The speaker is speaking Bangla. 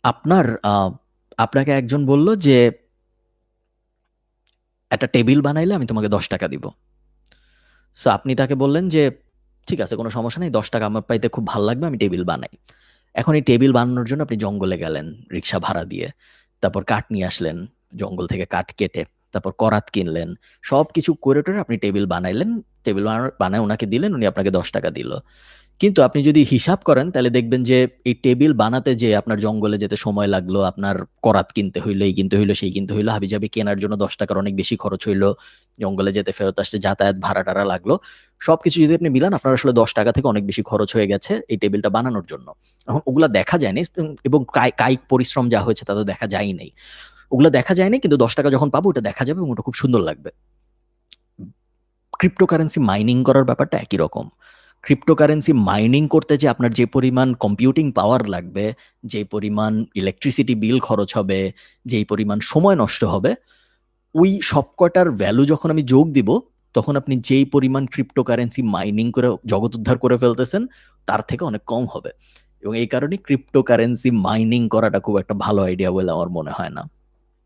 আপনার আপনাকে একজন বলল যে, "একটা টেবিল বানাইলে আমি তোমাকে ৳১০ দিব।" সো আপনি তাকে বললেন যে, "ঠিক আছে, কোনো সমস্যা নাই। ৳১০ আমার পাইতে খুব ভাল লাগবে। আমি টেবিল বানাই।" এখন এই টেবিল বানানোর জন্য আপনি জঙ্গলে গেলেন রিক্সা ভাড়া দিয়ে। তারপর কাঠ নিয়ে আসলেন, জঙ্গল থেকে কাঠ কেটে। তারপর করাত কিনলেন। সবকিছু করে টরে আপনি টেবিল বানাইলেন। টেবিল বানায় উনাকে দিলেন, উনি আপনাকে ৳১০ দিল। কিন্তু আপনি যদি হিসাব করেন তাহলে দেখবেন যে এই টেবিল বানাতে যেয়ে আপনার জঙ্গলে যেতে সময় লাগলো, আপনার করাত কিনতে হইলো, এই কিনতে হইলো, সেই কিনতে হইলো, হাবিজাবি কেনার জন্য ৳১০ অনেক বেশি খরচ হইলো। জঙ্গলে যেতে ফেরত আসতে যাতায়াত ভাড়া-টাড়া লাগলো। সবকিছু যদি আপনি মিলান আপনার আসলে ৳১০ থেকে অনেক বেশি খরচ হয়ে গেছে এই টেবিলটা বানানোর জন্য। এখন ওগুলা দেখা যায়নি এবং কায়িক পরিশ্রম যা হয়েছে তা তো দেখা যায়ই নাই। ওগুলা দেখা যায়নি কিন্তু ৳১০ যখন পাবো ওটা দেখা যাবে এবং ওটা খুব সুন্দর লাগবে। ক্রিপ্টোকারেন্সি মাইনিং করার ব্যাপারটা একই রকম। ক্রিপ্টোকারেন্সি মাইনিং করতে যে আপনার যে পরিমাণ কম্পিউটিং পাওয়ার লাগবে, যে পরিমাণ ইলেকট্রিসিটি বিল খরচ হবে, যেই পরিমাণ সময় নষ্ট হবে, ওই সবকটার ভ্যালু যখন আমি যোগ দিব, তখন আপনি যেই পরিমাণ ক্রিপ্টোকারেন্সি মাইনিং করে জগৎ উদ্ধার করে ফেলতেছেন, তার থেকে অনেক কম হবে। এবং এই কারণেই ক্রিপ্টোকারেন্সি মাইনিং করাটা খুব একটা ভালো আইডিয়া বলে আমার মনে হয় না।